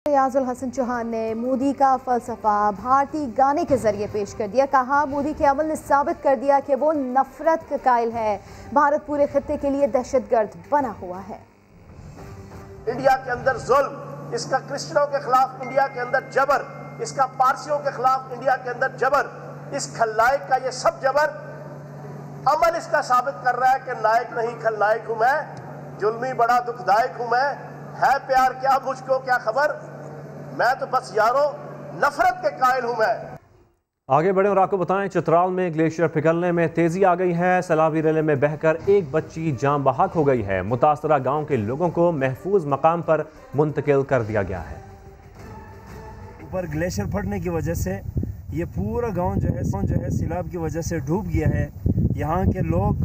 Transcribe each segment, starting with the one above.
रियाजुल हसन चौहान ने मोदी का फलसफा भारतीय गाने के जरिए पेश कर दिया। कहा, मोदी के अमल ने साबित कर दिया कि वो नफरत का कायल है। भारत पूरे खित्ते के लिए दहशतगर्द बना हुआ है। इंडिया के अंदर जुल्म, इसका क्रिश्चियनों के खिलाफ इंडिया के अंदर जबर, इसका पारसियों के खिलाफ इंडिया के अंदर जबर, इस खलनायक का ये सब जबर अमल इसका साबित कर रहा है कि नायक नहीं खलनायक हूं मैं, जुल्मी बड़ा दुखदायक हूं मैं, है प्यार क्या मुझको क्या खबर, मैं तो बस यारो नफरत के कायल हूं मैं। आगे बढ़े और आपको बताएं, चित्राल में ग्लेशियर पिघलने में तेजी आ गई है। सैलाबी रेले में बहकर एक बच्ची जान बहक हो गई है। मुतासरा गांव के लोगों को महफूज मकाम पर मुंतकिल कर दिया गया है। ऊपर ग्लेशियर फटने की वजह से ये पूरा गांव जो है सैलाब की वजह से डूब गया है। यहाँ के लोग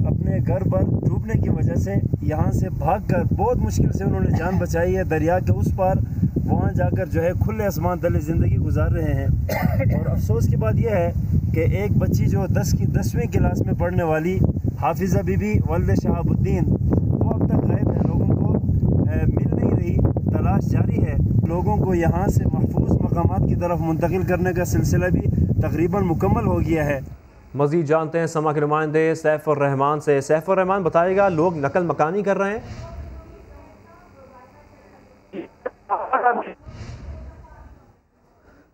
अपने घर पर डूबने की वजह से यहाँ से भागकर बहुत मुश्किल से उन्होंने जान बचाई है। दरिया के उस पार वहाँ जाकर जो है खुले आसमान तले ज़िंदगी गुजार रहे हैं। और अफसोस की बात यह है कि एक बच्ची जो 10वीं क्लास में पढ़ने वाली हाफिज़ा बीबी वल्द शहाबुद्दीन, वो अब तक गायब है। लोगों को मिल नहीं रही, तलाश जारी है। लोगों को यहाँ से महफूज मकामात की तरफ मुंतकिल करने का सिलसिला भी तकरीबन मुकम्मल हो गया है। मज़ीद जानते हैं समा के नुमाइंदे सैफुर रहमान से। सैफुर रहमान, बताइएगा, लोग नकल मकानी कर रहे हैं?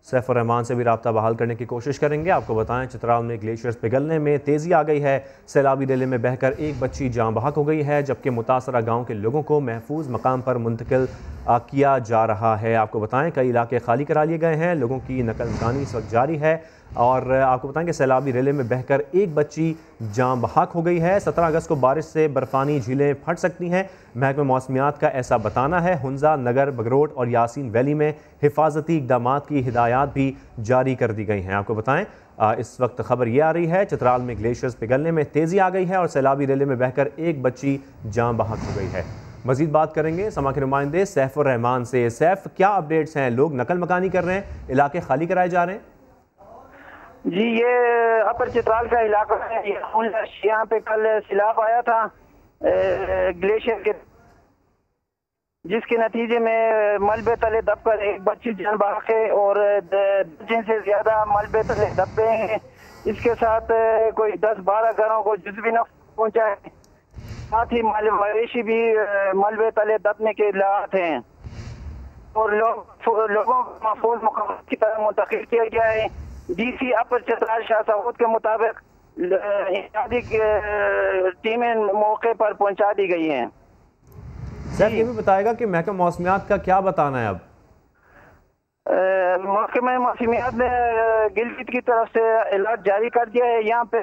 सैफुर रहमान से भी रब्ता बहाल करने की कोशिश करेंगे। आपको बताएं, चित्राल में ग्लेशियर्स पिघलने में तेज़ी आ गई है। सैलाबी रेले में बहकर एक बच्ची जान बहक हो गई है, जबकि मुतासरा गांव के लोगों को महफूज मकाम पर मुंतकिल किया जा रहा है। आपको बताएं, कई इलाके खाली करा लिए गए हैं। लोगों की नकल मकानी इस वक्त जारी है। और आपको बताएं कि सैलाबी रेले में बहकर एक बच्ची जान बहक हो गई है। 17 अगस्त को बारिश से बर्फानी झीलें फट सकती हैं। महकमे मौसमियात का ऐसा बताना है। हुंजा, नगर, बगरोट और यासीन वैली में हिफाजती इकदाम की हिदायत भी जारी कर दी गई हैं। आपको बताएं, इस वक्त खबर ये आ रही है, चित्राल में ग्लेशियर्स पिघलने में तेज़ी आ गई है और सैलाबी रेले में बहकर एक बच्ची जान बहक हो गई है। मजीद बात करेंगे समा के नुमाइंदे सैफुर रहमान से। सैफ, क्या अपडेट्स हैं? लोग नकल मकानी कर रहे हैं, इलाके खाली कराए जा रहे हैं? जी, ये अपर चित्राल का इलाका है। यहाँ पे कल सैलाब आया था ग्लेशियर के, जिसके नतीजे में मलबे तले दबकर एक बच्ची जान बहक है और दर्जन से ज्यादा मलबे तले दबे हैं। इसके साथ कोई 10-12 घरों को जुज़वी नुकसान पहुंचा है। साथ ही मवेशी भी मलबे तले दबने के हालात हैं और लोगों को महफूज मकाम की तरह मुंतकिल किया गया है। डीसी अपर चित्राल शाह साउद के मुताबिक टीमें मौके पर पहुंचा दी गई हैं। सर, ये भी बताएगा कि महकमा मौसमियात का क्या बताना है अब? महकमा मौसमियात ने गिलगित की तरफ से अलर्ट जारी कर दिया है। यहाँ पे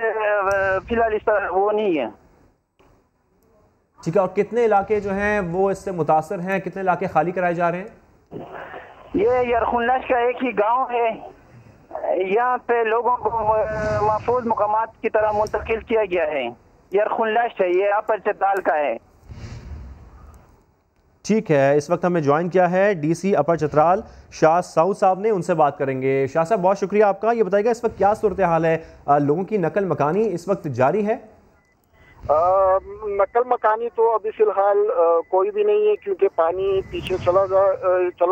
फिलहाल इस तरह वो नहीं है। ठीक है, और कितने इलाके जो हैं वो इससे मुतासर हैं? कितने इलाके खाली कराए जा रहे हैं? ये यरखुनलाश का एक ही गांव है। यहाँ पे लोगों को महफूज मकामात की तरह मुंतकिल किया गया है। यरखुनलाश है, ये अपर चित्राल का है। ठीक है, इस वक्त हमें ज्वाइन किया है डीसी अपर चित्राल शाह साउद साहब ने, उनसे बात करेंगे। शाह साहब, बहुत शुक्रिया आपका। ये बताइएगा, इस वक्त क्या सूरत हाल है? लोगों की नकल मकानी इस वक्त जारी है? नकल मकानी तो अभी फिलहाल कोई भी नहीं है, क्योंकि पानी पीछे चला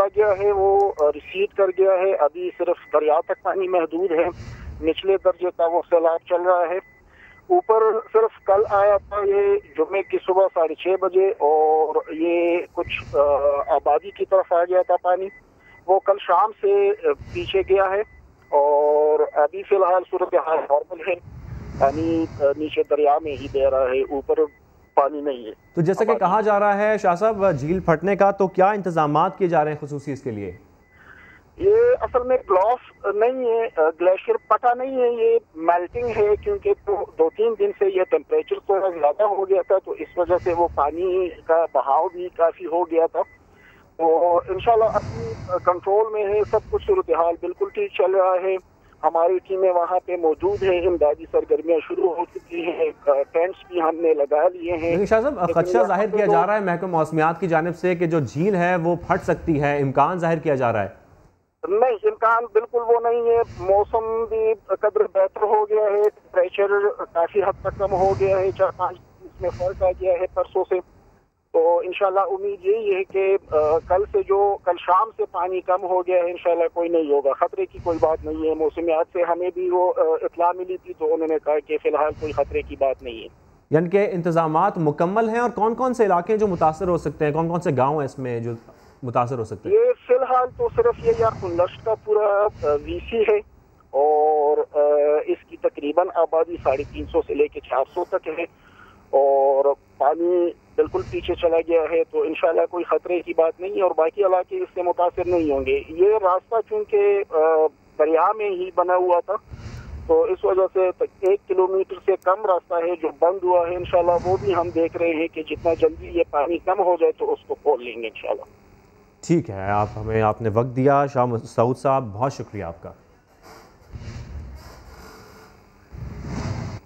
गया है, वो रिसीड कर गया है। अभी सिर्फ दरिया तक पानी महदूद है, निचले दर्जे का वो सैलाब चल रहा है। ऊपर सिर्फ कल आया था ये जुम्मे की सुबह 6:30 बजे, और ये कुछ आबादी की तरफ आ गया था पानी। वो कल शाम से पीछे गया है और अभी फिलहाल सूरत हाल नॉर्मल है। पानी नीचे दरिया में ही बह रहा है, ऊपर पानी नहीं है। तो जैसा कि कहा जा रहा है शाह साहब, झील फटने का, तो क्या इंतजाम किए जा रहे हैं खुसूसी इसके लिए? ये असल में ग्लॉस नहीं है, ग्लेशियर फटा नहीं है, ये मेल्टिंग है। क्योंकि तो 2-3 दिन से ये टेम्परेचर थोड़ा ज्यादा हो गया था, तो इस वजह से वो पानी का बहाव भी काफी हो गया था। तो इंशाल्लाह अभी कंट्रोल में है, सब कुछ सूरत हाल बिल्कुल ठीक चल रहा है। हमारी टीमें वहाँ पे मौजूद है, इमदादी सरगर्मियाँ शुरू हो चुकी हैं, टेंट्स भी हमने लगा लिए हैं। लेकिन शाह साहब, खदशा जाहिर किया जा रहा है महकमा मौसमियात की जानिब से कि जो झील है वो फट सकती है, इम्कान जाहिर किया जा रहा है। नहीं, इम्कान बिल्कुल वो नहीं है। मौसम भी कदर बेहतर हो गया है, टेम्परेचर काफी हद तक कम हो गया है, 4-5 इसमें फर्क आ गया है परसों से। तो इंशाल्लाह उम्मीद यही है कि कल शाम से पानी कम हो गया है, इंशाल्लाह कोई नहीं होगा, खतरे की कोई बात नहीं है। मौसमियात से हमें भी वो इत्तला मिली थी, तो उन्होंने कहा कि फिलहाल कोई खतरे की बात नहीं है। यानी कि इंतजामात मुकम्मल हैं। और कौन कौन से इलाके जो मुतासर हो सकते हैं, कौन कौन से गाँव हैं इसमें जो मुतासर हो सकते हैं? ये फिलहाल तो सिर्फ ये याकुल्लश का पूरा वीसी है और इसकी तकरीबन आबादी 350 से लेके 400 तक है और पानी बिल्कुल पीछे चला गया है, तो इंशाल्लाह कोई खतरे की बात नहीं है और बाकी इलाके इससे मुतासिर नहीं होंगे। ये रास्ता चूंकि दरिया में ही बना हुआ था, तो इस वजह से 1 किलोमीटर से कम रास्ता है जो बंद हुआ है। इंशाल्लाह वो भी हम देख रहे हैं कि जितना जल्दी ये पानी कम हो जाए तो उसको खोल लेंगे इंशाल्लाह। ठीक है, आपने वक्त दिया शाह मसूद साहब, बहुत शुक्रिया आपका।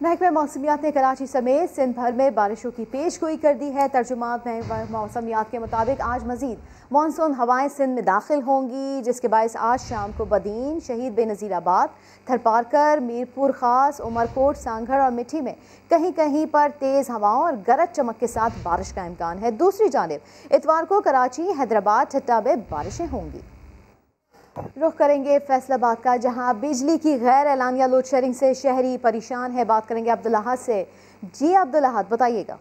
महकमा मौसमियात ने कराची समेत सिंध भर में बारिशों की पेशगोई कर दी है। तर्जुमात मौसमियात के मुताबिक आज मजीद मानसून हवाएं सिंध में दाखिल होंगी, जिसके बायस आज शाम को बदीन, शहीद बेनज़ीराबाद, थरपारकर, मीरपुर खास, उमरकोट, सांगड़ और मिठी में कहीं कहीं पर तेज़ हवाओं और गरज चमक के साथ बारिश का इम्कान है। दूसरी जानिब इतवार को कराची, हैदराबाद, ठट्टा में बारिशें होंगी। रुख करेंगे फैसलाबाद का, जहां बिजली की गैर एलानिया लोड शेडिंग से शहरी परेशान है। बात करेंगे अब्दुल अहद से। जी अब्दुल अहद, बताइएगा।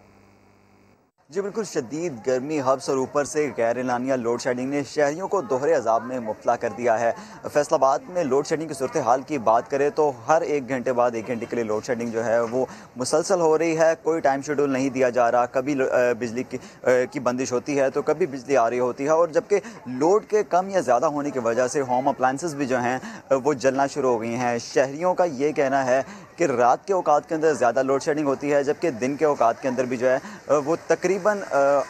जी बिल्कुल, शदीद गर्मी, हब्स और ऊपर से गैर एलानिया लोड शेडिंग ने शहरियों को दोहरे अजाब में मुब्तला कर दिया है। फैसलाबाद में लोड शेडिंग की सूरत हाल की बात करें तो हर 1 घंटे बाद 1 घंटे के लिए लोड शेडिंग जो है वो मुसलसल हो रही है। कोई टाइम शेड्यूल नहीं दिया जा रहा, कभी बिजली की बंदिश होती है तो कभी बिजली आ रही होती है। और जबकि लोड के कम या ज़्यादा होने की वजह से होम अप्लाइंसेस भी जो हैं वो जलना शुरू हो गई हैं। शहरियों का ये कहना है कि रात के औकात के अंदर ज़्यादा लोड शेडिंग होती है, जबकि दिन के औकात के अंदर भी जो है वो तकरीबन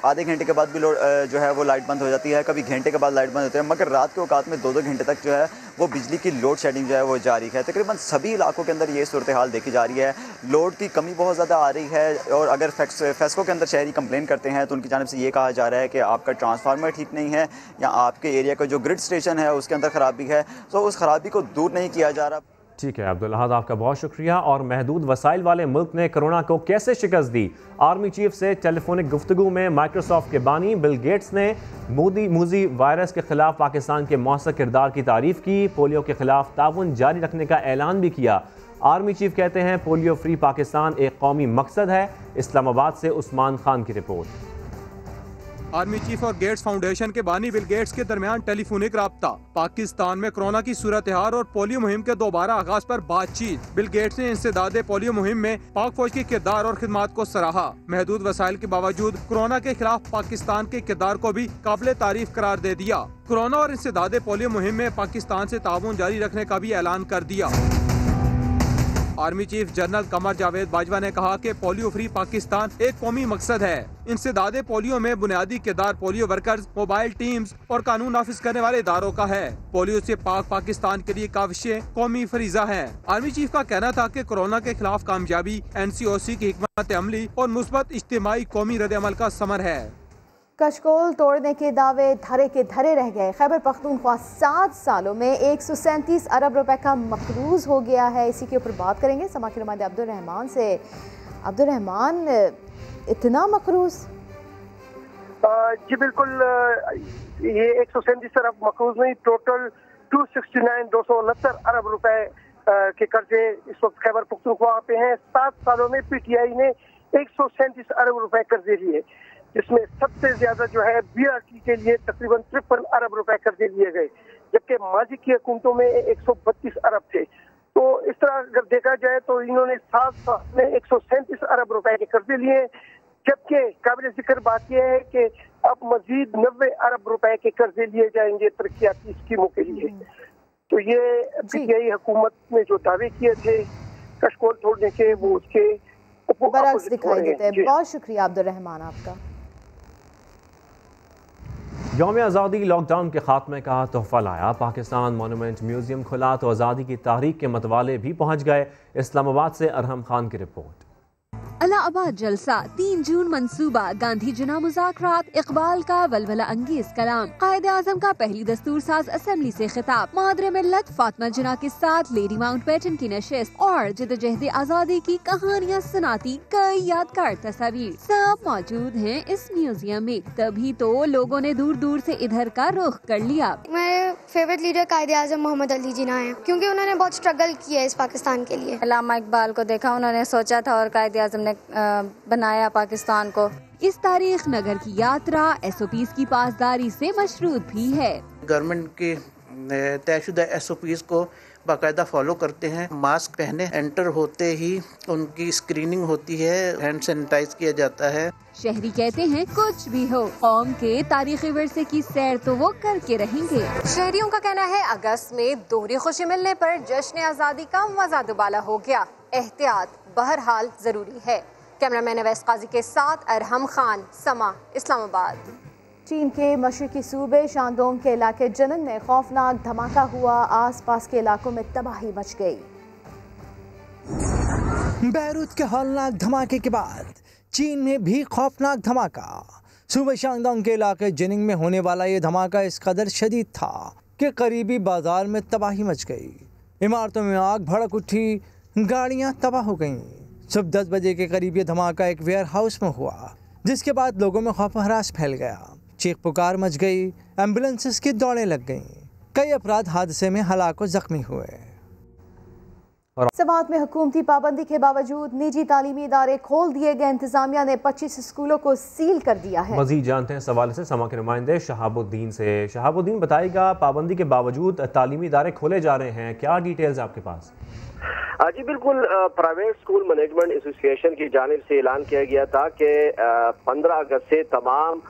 आधे घंटे के बाद भी लोड जो है वो लाइट बंद हो जाती है, कभी घंटे के बाद लाइट बंद होती है, मगर रात के औकात में 2-2 घंटे तक जो है वो बिजली की लोड शेडिंग जो है वो जारी है। तकरीबन सभी इलाकों के अंदर ये सूरत हाल देखी जा रही है। लोड की कमी बहुत ज़्यादा आ रही है और अगर फेस्को के अंदर शहरी कंप्लेन करते हैं तो उनकी जानिब से ये कहा जा रहा है कि आपका ट्रांसफार्मर ठीक नहीं है या आपके एरिया का जो ग्रिड स्टेशन है उसके अंदर ख़राबी है, तो उस खराबी को दूर नहीं किया जा रहा। ठीक है अब्दुल अहद, आपका बहुत शुक्रिया। और महदूद वसाइल वाले मुल्क ने कोरोना को कैसे शिकस्त दी, आर्मी चीफ से टेलीफोनिक गुफ्तगू में माइक्रोसॉफ्ट के बानी बिल गेट्स ने मूजी वायरस के खिलाफ पाकिस्तान के मौसर किरदार की तारीफ की। पोलियो के खिलाफ ताउन जारी रखने का ऐलान भी किया। आर्मी चीफ कहते हैं पोलियो फ्री पाकिस्तान एक कौमी मकसद है। इस्लामाबाद से उस्मान खान की रिपोर्ट। आर्मी चीफ और गेट्स फाउंडेशन के बानी बिल गेट्स के दरमियान टेलीफोनिक राब्ता, पाकिस्तान में कोरोना की सूरत हाल और पोलियो मुहिम के दोबारा आगाज पर बातचीत। बिल गेट्स ने इंसदादे पोलियो मुहिम में पाक फौज के किरदार और खिदमात को सराहा। महदूद वसाइल के बावजूद कोरोना के खिलाफ पाकिस्तान के किरदार को भी काबिल तारीफ करार दे दिया। कोरोना और इंसदादे पोलियो मुहिम में पाकिस्तान से ताउन जारी रखने का भी ऐलान कर दिया। Army chief general Qamar Javed Bajwa ने कहा कि पोलियो फ्री पाकिस्तान एक कौमी मकसद है। इंसदादे पोलियो में बुनियादी किरदार पोलियो वर्कर्स, मोबाइल टीम्स और कानून नाफिज करने वाले इदारों का है। पोलियो से पाक पाकिस्तान के लिए काविशें कौमी फरीजा है। आर्मी चीफ का कहना था कि कोरोना के खिलाफ कामयाबी NCOC की हिकमत अमली और मुस्बत इज्तिमाई कौमी रद्द अमल का समर है। कशकोल तोड़ने के दावे धरे के धरे रह गए। खैबर पख्तूनख्वा 7 सालों में 137 अरब रुपए का मकरूज हो गया है। इसी के ऊपर बात करेंगे समा के नुमाइंदे अब्दुल रहमान से। अब्दुल रहमान, इतना मकरूज? जी बिल्कुल, ये 137 अरब मकरूज नहीं, टोटल 269 अरब रुपए के कर्जे इस वक्त खैबर पख्तूनख्वा पे हैं। 7 सालों में PTI ने 137 अरब रुपए कर्जे लिए, जिसमें सबसे ज्यादा जो है BRT के लिए तकरीबन 53 अरब रुपए कर्जे लिए गए, जबकि माजी की हुकूमतों में 132 अरब थे। तो इस तरह अगर देखा जाए तो इन्होंने 7 साल में 137 अरब रुपए के कर्जे लिए, जबकि काबिल जिक्र बात यह है कि अब मजीद 90 अरब रुपए के कर्जे लिए जाएंगे तरक्याती स्कीमों के लिए। तो ये PTI हुकूमत ने जो दावे किए थे कशकोल तोड़ने के, वो उसके बरक्स दिखाई देते हैं। बहुत शुक्रिया अब्दुल रहमान आपका। यौम आज़ादी लॉकडाउन के खात्मे का तोहफा लाया। पाकिस्तान मॉन्यूमेंट म्यूजियम खुला तो आज़ादी की तारीख के मतवाले भी पहुंच गए। इस्लामाबाद से अरहम खान की रिपोर्ट। अला आबाद जलसा 3 जून मंसूबा, गांधी जुना मुज़ाकरात, इकबाल का वलवला अंगेज कलाम, कायदे आज़म का पहली दस्तूर साज असेंबली से खिताब, मादरे मिल्लत फातिमा जुना के साथ लेडी माउंटबेटन की नशिस्त और जदोजहद आज़ादी की कहानियाँ सुनाती कई यादगार तस्वीर सब मौजूद हैं इस म्यूजियम में। तभी तो लोगों ने दूर दूर से इधर का रुख कर लिया। मेरे फेवरेट लीडर कायदे आज़म मोहम्मद अली जिन्ना है, क्योंकि उन्होंने बहुत स्ट्रगल किया है इस पाकिस्तान के लिए। अल्लामा इकबाल को देखा, उन्होंने सोचा था और कायदे आज़म ने बनाया पाकिस्तान को। इस तारीख नगर की यात्रा SOPs की पासदारी से मशरूत भी है। गवर्नमेंट के तयशुदा SOPs को बाकायदा फॉलो करते हैं। मास्क पहने, एंटर होते ही उनकी स्क्रीनिंग होती है, हैंड सैनिटाइज किया जाता है। शहरी कहते हैं कुछ भी हो, कौम के तारीखी विरसे की सैर तो वो करके रहेंगे। शहरियों का कहना है अगस्त में दोहरी खुशी मिलने पर जश्न आज़ादी का मजा दुबाला हो गया। एहतियात बहरहाल जरूरी है। कैमरामैन अवैस काजी के साथ अरहम खान, समा, इस्लामाबाद। चीन के मशरकी सूबे शांदोंग के इलाके जनन में खौफनाक धमाका हुआ, आसपास के इलाकों में तबाही मच गई। बैरूत के हौलनाक धमाके के बाद चीन में भी खौफनाक धमाका। सूबे शांदोंग के इलाके जिनिंग में होने वाला ये धमाका इस कदर शदीद था कि करीबी बाजार में तबाही मच गई। इमारतों में आग भड़क उठी, गाड़ियां तबाह हो गईं। सुबह 10 बजे के करीब ये धमाका एक वेयर हाउस में हुआ, जिसके बाद लोगों में खौफ हरास फैल गया। चीख पुकार मच गई, एम्बुलेंसेस की दौड़ें लग गईं। कई अफराद हादसे में हलाक व जख्मी हुए। समात में हुकूमती पाबंदी के बावजूद निजी तालीमी इदारे खोल दिए गए। इंतजामिया ने 25 स्कूलों को सील कर दिया है। मजीद जानते हैं इस हवाले से समा के नुमाइंदे शहाबुद्दीन से। शहाबुद्दीन, बताइएगा, पाबंदी के बावजूद तालीमी इदारे खोले जा रहे हैं, क्या डिटेल्स आपके पास? जी बिल्कुल, प्राइवेट स्कूल मैनेजमेंट एसोसिएशन की जानिब से ऐलान किया गया था कि 15 अगस्त से तमाम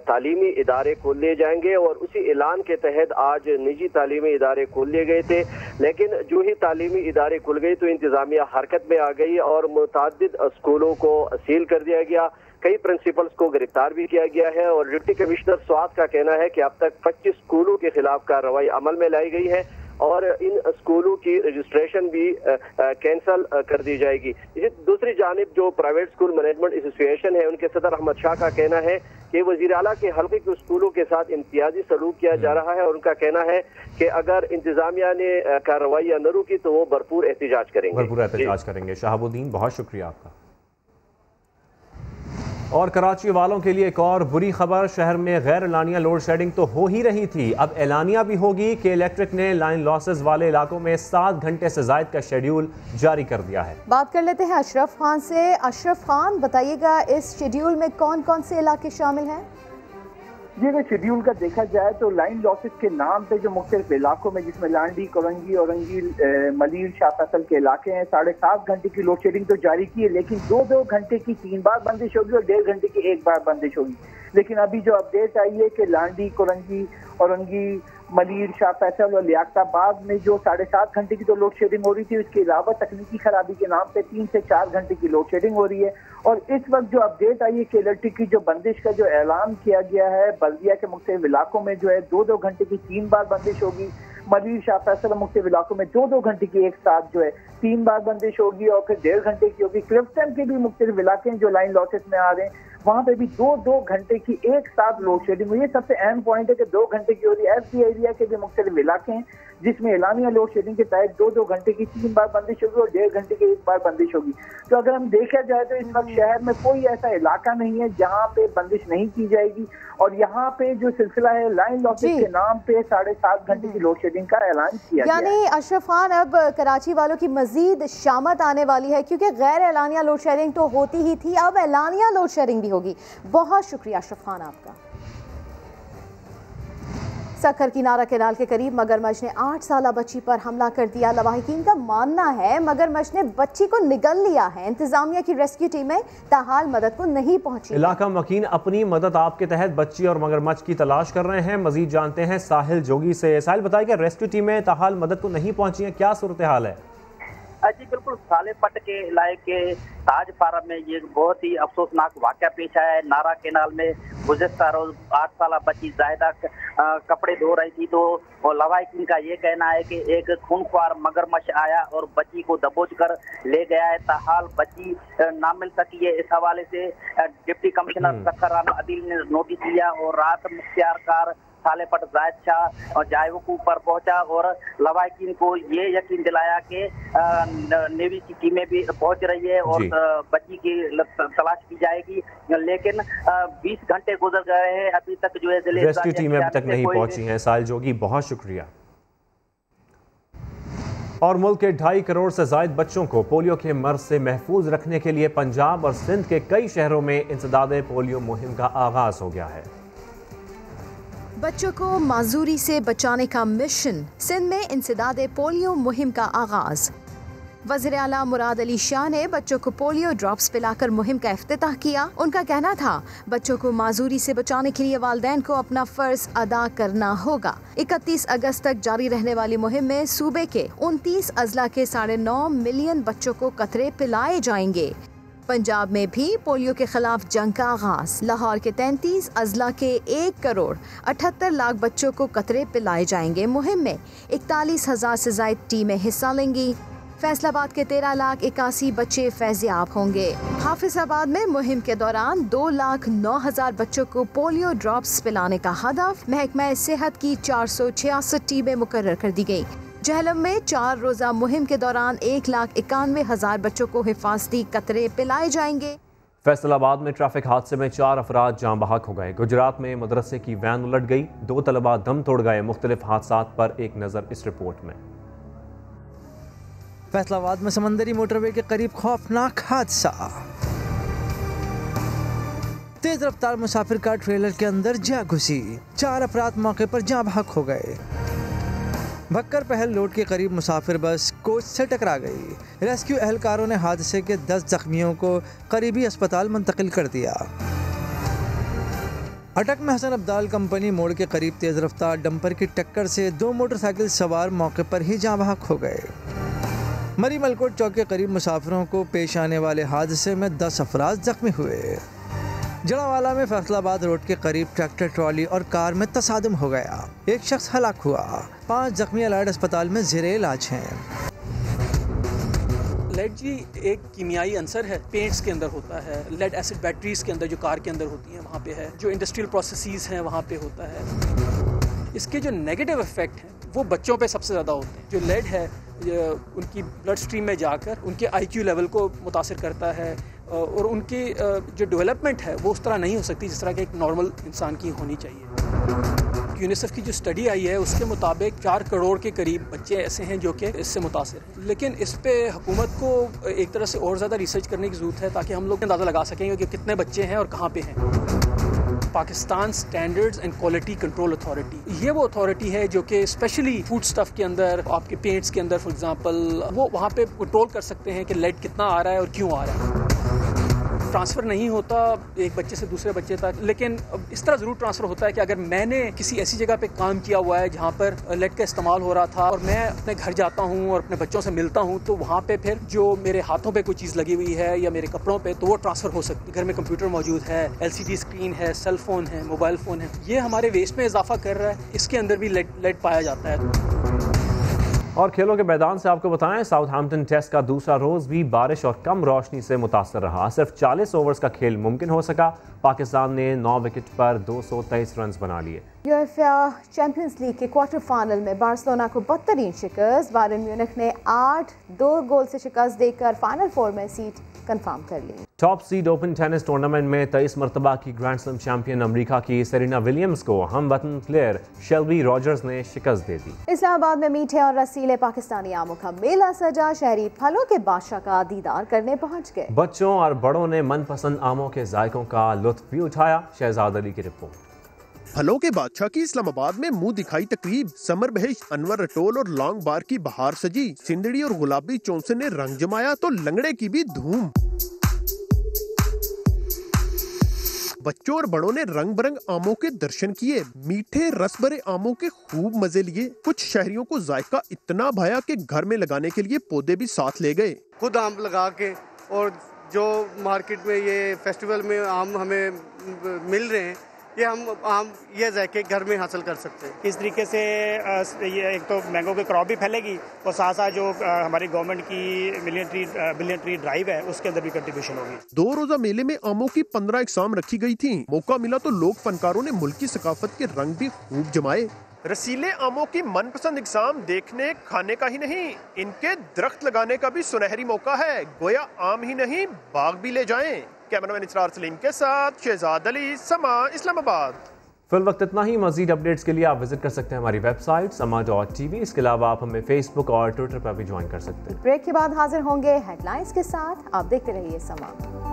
तालीमी इदारे खोल लिए जाएंगे और उसी ऐलान के तहत आज निजी तालीमी इदारे खोल लिए गए थे। लेकिन जो ही तालीमी इदारे खुल गए तो इंतजामिया हरकत में आ गई और मुतअद्दिद स्कूलों को सील कर दिया गया। कई प्रिंसिपल्स को गिरफ्तार भी किया गया है और डिप्टी कमिश्नर स्वात का कहना है कि अब तक 25 स्कूलों के खिलाफ कार्रवाई अमल में लाई गई है और इन स्कूलों की रजिस्ट्रेशन भी कैंसल कर दी जाएगी। दूसरी जानिब जो प्राइवेट स्कूल मैनेजमेंट एसोसिएशन है, उनके सदर अहमद शाह का कहना है कि वज़ीर आला के हल्के के स्कूलों के साथ इम्तियाजी सलूक किया जा रहा है और उनका कहना है कि अगर इंतजामिया ने कार्रवाई न रुकी तो वो भरपूर एहतिजाज करेंगे। शहाबुद्दीन, बहुत शुक्रिया आपका। और कराची वालों के लिए एक और बुरी खबर, शहर में गैर एलानिया लोड शेडिंग तो हो ही रही थी, अब एलानिया भी होगी कि इलेक्ट्रिक ने लाइन लॉसेस वाले इलाकों में 7 घंटे से ज़ायद का शेड्यूल जारी कर दिया है। बात कर लेते हैं अशरफ खान से। अशरफ खान, बताइएगा इस शेड्यूल में कौन कौन से इलाके शामिल हैं? जी, अगर शेड्यूल का देखा जाए तो लाइन लॉसेस के नाम पे जो मुख्तलिफ इलाकों में, जिसमें लांडी, कोरंगी, औरंगी, मलीर, शाह फैसल के इलाके हैं, 7.5 घंटे की लोड शेडिंग तो जारी की है, लेकिन 2-2 घंटे की 3 बार बंदिश होगी और 1.5 घंटे की 1 बार बंदिश होगी। लेकिन अभी जो अपडेट आई है कि लांडी, कोरंगी, औरंगी, मलीर, शाह फैसल और लियाकताबाद में जो 7.5 घंटे की तो लोड शेडिंग हो रही थी, उसके अलावा तकनीकी खराबी के नाम पे 3 से 4 घंटे की लोड शेडिंग हो रही है। और इस वक्त जो अपडेट आई है कि इलेक्ट्रिक की जो बंदिश का जो ऐलान किया गया है, बल्दिया के मुख्तलिफ इलाकों में जो है 2-2 घंटे की 3 बार बंदिश होगी। मलीर, शाह फैसल मुख्तलिफ इलाकों में 2-2 घंटे की एक साथ जो है 3 बार बंदिश होगी और फिर 1.5 घंटे की होगी। क्लिफ्टन के भी मुख्तलिफ इलाके जो लाइन लॉसेस में आ रहे हैं, वहाँ पे भी 2-2 घंटे की एक साथ लोड शेडिंग हुई है। सबसे अहम पॉइंट है कि 2 घंटे की हो रही है। एफसी एरिया के भी मुख्तलिफ इलाके हैं जिसमें एलानिया लोड शेडिंग के तहत 2-2 घंटे की 3 बार बंदिश होगी और 1.5 घंटे की 1 बार बंदिश होगी। तो अगर हम देखा जाए तो इस वक्त शहर में कोई ऐसा इलाका नहीं है जहाँ पे बंदिश नहीं की जाएगी। और यहाँ पे जो सिलसिला है लाइन लॉसेस के नाम पे 7.5 घंटे की लोड शेडिंग का ऐलान किया गया है। यानी अशरफ खान, अब कराची वालों की मजीद शामत आने वाली है, क्योंकि गैर एलानिया लोड शेडिंग तो होती ही थी, अब एलानिया लोड शेडिंग भी होगी। बहुत शुक्रिया अशरफ खान आपका। सखर किनारा कैनाल के करीब मगरमच्छ ने 8 साला बच्ची पर हमला कर दिया। लवाहिकीन का मानना है मगरमच्छ ने बच्ची को निगल लिया है। इंतजामिया की रेस्क्यू टीमें ताहाल मदद को नहीं पहुंची। इलाका मकीन अपनी मदद आप के तहत बच्ची और मगरमच्छ की तलाश कर रहे हैं। मजीद जानते हैं साहिल जोगी से। साहिल, बताइए रेस्क्यू टीमें ताहाल मदद को नहीं पहुंची हैं, क्या सूरत हाल है? जी बिल्कुल, सालेपट के इलाके के ताज फार्म में ये बहुत ही अफसोसनाक वाकया पेश आया है। नारा केनाल में गुज़श्ता रोज 8 साल बच्ची जाहिदा कपड़े धो रही थी, तो लवाहिकीन का ये कहना है कि एक खूनख्वार मगरमच्छ आया और बच्ची को दबोच कर ले गया है। ताहाल बच्ची ना मिल सकी है। इस हवाले से डिप्टी कमिश्नर सखर राना अदील ने नोटिस लिया और रात मुख्तियार कार सालेपट जायद शाह और जायवकू पर पहुंचा और लवाहिकीन को ये यकीन दिलाया कि नेवी की टीमें भी पहुंच रही है और बच्ची की तलाश की जाएगी। लेकिन 20 घंटे गुजर गए हैं, अभी तक जो है रेस्क्यू टीमें अभी तक नहीं पहुंची हैं। साहिल जोगी, बहुत शुक्रिया। और मुल्क के 2.5 करोड़ से ज्यादा बच्चों को पोलियो के मर्ज से महफूज रखने के लिए पंजाब और सिंध के कई शहरों में इंसदादे पोलियो मुहिम का आगाज हो गया है। बच्चों को माजूरी से बचाने का मिशन, सिंध में इंसदादे पोलियो मुहिम का आगाज। वज़ीर आला मुराद अली शाह ने बच्चों को पोलियो ड्रॉप्स पिलाकर मुहिम का इफ्तिताह किया। उनका कहना था बच्चों को माजूरी से बचाने के लिए वालिदैन को अपना फर्ज अदा करना होगा। 31 अगस्त तक जारी रहने वाली मुहिम में सूबे के 29 अजला के 9.5 मिलियन बच्चों को कतरे पिलाए जाएंगे। पंजाब में भी पोलियो के खिलाफ जंग का आगाज। लाहौर के 33 अजला के 1 करोड़ 78 लाख बच्चों को कतरे पिलाए जाएंगे। मुहिम में 41,000 से ज्यादा टीमें हिस्सा लेंगी। फैसलाबाद के 13 लाख 81 बच्चे फैज़याब होंगे। हाफिजाबाद में मुहिम के दौरान 2,09,000 बच्चों को पोलियो ड्रॉप्स पिलाने का हदफ। महकमा सेहत की 466 टीमें मुकर्रर कर दी गई। जहलम में 4 रोजा मुहिम के दौरान 1,91,000 बच्चों को हिफाजती कतरे पिलाए जाएंगे। फैसलाबाद में ट्रैफिक हादसे में 4 अफराद जान बहक हो गए। गुजरात में मदरसे की वैन उलट गई, 2 तलबा दम तोड़ गए। मुख्तलिफ हादसात पर एक नज़र इस रिपोर्ट में। फैसलाबाद में समंदरी मोटरवे के करीब खौफनाक हादसा। तेज रफ्तार मुसाफिर कार ट्रेलर के अंदर जा घुसी, 4 अफराद मौके पर जान बहक हो गए। भक्कर पहल लोड के करीब मुसाफिर बस कोच से टकरा गई। रेस्क्यू एहलकारों ने हादसे के 10 जख्मियों को करीबी अस्पताल मुंतकिल कर दिया। अटक में हसन अब्दाल कंपनी मोड़ के करीब तेज रफ्तार डंपर की टक्कर से 2 मोटरसाइकिल सवार मौके पर ही जान बहक हो गए। मरी मलकोट चौक के करीब मुसाफिरों को पेश आने वाले हादसे में 10 अफराद जख्मी हुए। जड़ावाला में फैसलाबाद रोड के करीब ट्रैक्टर ट्रॉली और कार में तसादुम हो गया, 1 शख्स हलाक हुआ। 5 जख्मी अलाइड अस्पताल में ज़ेरे इलाज हैं। लेड जी एक कीमियाई अंसर है, पेंट्स के अंदर होता है, लेड एसिड बैटरीज के अंदर जो कार के अंदर होती हैं वहाँ पे है, जो इंडस्ट्रियल प्रोसेसेस हैं वहाँ पे होता है। इसके जो नेगेटिव इफेक्ट हैं वो बच्चों पे सबसे ज़्यादा होते हैं। जो लेड है उनकी ब्लड स्ट्रीम में जाकर उनके IQ लेवल को मुतासिर करता है और उनकी जो डेवलपमेंट है वो उस तरह नहीं हो सकती जिस तरह के एक नॉर्मल इंसान की होनी चाहिए। यूनिसेफ की जो स्टडी आई है उसके मुताबिक 4 करोड़ के करीब बच्चे ऐसे हैं जो कि इससे मुतासिर हैं। लेकिन इस पे हुकूमत को एक तरह से और ज़्यादा रिसर्च करने की ज़रूरत है ताकि हम लोग अंदाज़ा लगा सकें कि कितने बच्चे हैं और कहाँ पे हैं। Pakistan standards and quality control authority, ये वो अथॉरिटी है जो कि स्पेशली फूड स्टफ के अंदर, आपके पेंट्स के अंदर फॉर एग्जांपल, वो वहाँ पे कंट्रोल कर सकते हैं कि लेड कितना आ रहा है और क्यों आ रहा है। ट्रांसफ़र नहीं होता एक बच्चे से दूसरे बच्चे तक, लेकिन इस तरह ज़रूर ट्रांसफ़र होता है कि अगर मैंने किसी ऐसी जगह पे काम किया हुआ है जहाँ पर लेड का इस्तेमाल हो रहा था और मैं अपने घर जाता हूँ और अपने बच्चों से मिलता हूँ, तो वहाँ पे फिर जो मेरे हाथों पे कोई चीज़ लगी हुई है या मेरे कपड़ों पे, तो वो ट्रांसफ़र हो सकती है। घर में कंप्यूटर मौजूद है, LCD स्क्रीन है, सेल फ़ोन है, मोबाइल फ़ोन है, ये हमारे वेस्ट में इजाफा कर रहा है। इसके अंदर भी लेड पाया जाता है। और खेलों के मैदान से आपको बताएं, साउथहैम्पटन टेस्ट का दूसरा रोज भी बारिश और कम रोशनी से मुतासर रहा। सिर्फ 40 ओवर्स का खेल मुमकिन हो सका। पाकिस्तान ने 9 विकेट पर 223 रन बना लिए। यूएफए चैंपियंस लीग के क्वार्टर फाइनल में बार्सिलोना को बदतरीन शिकस्त। बायर्न म्यूनिख ने 8-2 गोल से शिकस्त देकर फाइनल 4 में सीट कंफर्म कर ली। Top seed open tennis tournament में 23 मरतबा की ग्रैंड स्लैम चैंपियन अमेरिका की सेरेना विलियम्स को हमवतन प्लेयर शेल्बी रॉजर्स ने शिकस्त दे दी। इस्लामाबाद में मीठे और रसीले पाकिस्तानी आमों का मेला सजा। शहरी फलों के बादशाह का दीदार करने पहुंच गए। बच्चों और बड़ों ने मनपसंद आमों के जायकों का लुत्फ भी उठाया। शहजाद अली की रिपोर्ट। फलों के बादशाह की इस्लामाबाद में मुंह दिखाई तकरीब। समर बहिश्त, अनवर रटोल और लॉन्ग बार की बहार सजी। सिंदड़ी और गुलाबी चौंसे ने रंग जमाया तो लंगड़े की भी धूम। बच्चों और बड़ों ने रंग बिरंग आमों के दर्शन किए, मीठे रस भरे आमों के खूब मजे लिए। कुछ शहरियों को जायका इतना भाया कि घर में लगाने के लिए पौधे भी साथ ले गए। खुद आम लगा के, और जो मार्केट में ये फेस्टिवल में आम हमें मिल रहे हैं, ये हम आम ये जायके घर में हासिल कर सकते हैं। इस तरीके से ये एक तो मैंगो की क्रॉप भी फैलेगी और साथ साथ जो हमारी गवर्नमेंट की बिलियन ट्री ड्राइव है उसके अंदर भी कंट्रीब्यूशन होगी। 2 रोजा मेले में आमों की 15 इकसाम रखी गई थी। मौका मिला तो लोक फनकारों ने मुल्की सकाफत के रंग भी खूब जमाए। रसीले आमों की मनपसंद इकसाम देखने खाने का ही नहीं, इनके दरख्त लगाने का भी सुनहरी मौका है। गोया आम ही नहीं बाग भी ले जाएं। कैमरामैन इसरार सलीम के साथ शहजाद अली, समा, इस्लामाबाद। फिल वक्त इतना ही। मजीद अपडेट्स के लिए आप विजिट कर सकते हैं हमारी वेबसाइट sama.tv। इसके अलावा आप हमें फेसबुक और ट्विटर पर भी ज्वाइन कर सकते हैं। ब्रेक के बाद हाजिर होंगे हेडलाइंस के साथ। आप देखते रहिए समा।